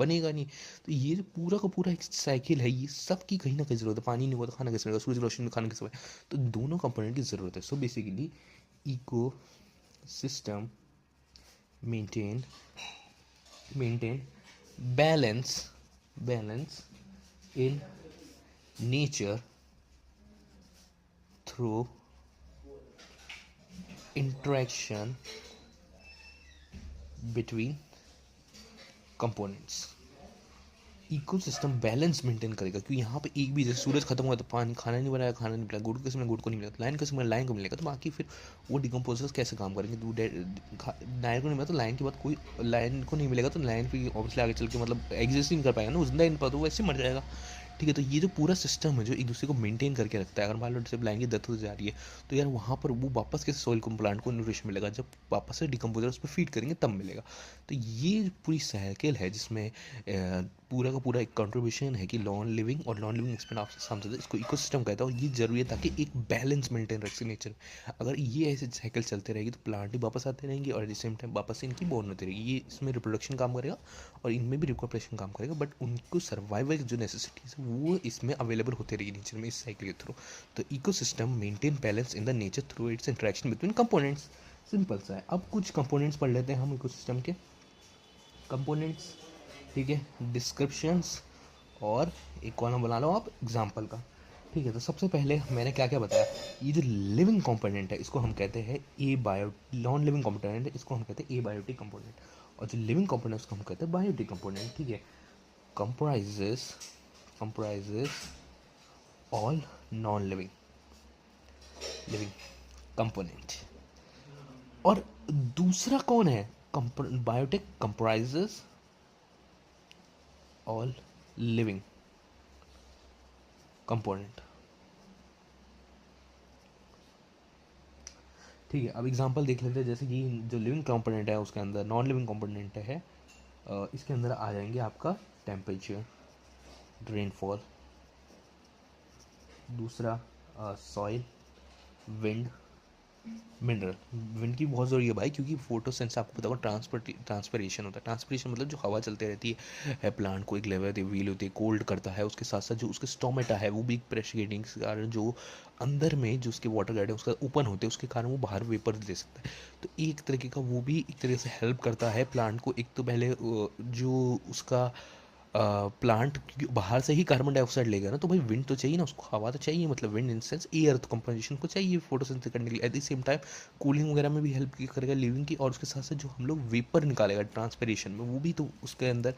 बनेगा नहीं। तो ये जो पूरा का पूरा एक साइकिल है, ये सब की कहीं ना कहीं ज़रूरत है। पानी नहीं हुआ तो खाना कैसे बनेगा, सूरज की रोशनी में खाना कैसे बनेगा, तो दोनों कंपोनेंट की ज़रूरत है। So basically eco system maintain maintain balance in nature through interaction between components। Ecosystem balance maintain करेगा, क्योंकि यहाँ पे एक भी, जैसे सूरज खत्म हुआ तो पानी, खाना नहीं बनाया, खाना नहीं मिला, गुड़ के समय गुड़ को नहीं मिला, लाइन के समय लाइन को मिलेगा, तो बाकी फिर वो डिकम्पोजर्स कैसे काम करेंगे। तो लाइन को नहीं मिला तो लाइन के बाद कोई, लाइन को नहीं मिलेगा तो लाइन फिर ऑब्वियसली आगे चल के मतलब एग्जिस्ट नहीं कर पाएगा ना, जिंदा इन पर तो वैसे मर जाएगा। ठीक है, तो ये जो पूरा सिस्टम है जो एक दूसरे को मेंटेन करके रखता है, अगर मान लो जैसे लाइन की डेथ हो जा रही है तो यार वहाँ पर वो वापस कैसे सॉइल को, प्लांट को न्यूट्रिशन मिलेगा, जब वापस से डिकम्पोजर उस पर फीड करेंगे तब मिलेगा। तो ये पूरी साइकिल है जिसमें पूरा का पूरा एक कंट्रीब्यूशन है कि नॉन लिविंग और नॉन लिविंग एक्सपेंड आप समझते, इसको इकोसिस्टम कहता है। और ये जरूरी है ताकि एक बैलेंस मेंटेन रखे नेचर में। अगर ये ऐसे साइकिल चलते रहेगी तो प्लांट ही वापस आते रहेंगे और एट द सेम टाइम वापस से इनकी बॉर्न होती रहेगी। ये इसमें रिप्रोडक्शन काम करेगा और इनमें भी रिकॉपरेशन काम करेगा, बट उनको सर्वाइवल जो नेसेसिटीज है वो इसमें अवेलेबल होते रहेगी नेचर में, इस साइकिल के थ्रू। तो ecosystem maintain balance in the nature through it's interaction between components. Simple सा है। अब कुछ कंपोनेंट्स पढ़ लेते हैं हम इकोसिस्टम के कंपोनेंट्स। ठीक है, डिस्क्रिप्शंस और एक कॉलम बना लो आप एग्जाम्पल का। ठीक है, तो सबसे पहले मैंने क्या क्या बताया। ये जो लिविंग कंपोनेंट है इसको हम कहते हैं ए बायो, नॉन लिविंग कंपोनेंट है इसको हम कहते हैं ए बायोटिक कंपोनेंट, और जो लिविंग कंपोनेंट उसको हम कहते हैं बायोटिक कंपोनेंट। ठीक है, comprises comprises all non living living component. और दूसरा कौन है, biotic comprises all living component. ठीक है, अब एग्जांपल देख लेते हैं। जैसे कि जो लिविंग कंपोनेंट है उसके अंदर नॉन लिविंग कंपोनेंट है, इसके अंदर आ जाएंगे आपका टेम्परेचर, रेनफॉल, दूसरा सॉइल, विंड, मिनरल। विंड की बहुत ज़रूरी है भाई, क्योंकि फोटोसेंस आपको पता होगा ट्रांसपिरेशन होता है। ट्रांसपिरेशन मतलब जो हवा चलती रहती है प्लांट को एक लेवल होती है, व्हील होती है, कोल्ड करता है, उसके साथ साथ जो उसके स्टोमेटा है वो भी प्रेशर गेटिंग के कारण जो अंदर में जो उसके वाटर गार्ड है उसका ओपन होते हैं, उसके कारण वो बाहर वेपर दे सकता है। तो एक तरीके का वो भी एक तरीके से हेल्प करता है प्लांट को। एक तो पहले जो उसका प्लांट बाहर से ही कार्बन डाइऑक्साइड लेगा ना, तो भाई विंड तो चाहिए ना उसको, हवा तो चाहिए, मतलब विंड इन सेंस एयर, तो कंपोजिशन को चाहिए फोटोसिंथेसिस करने के लिए। At the same time cooling वगैरह में भी हेल्प करेगा लिविंग की, और उसके साथ साथ जो हम लोग वेपर निकालेगा ट्रांसपिरेशन में वो भी तो उसके अंदर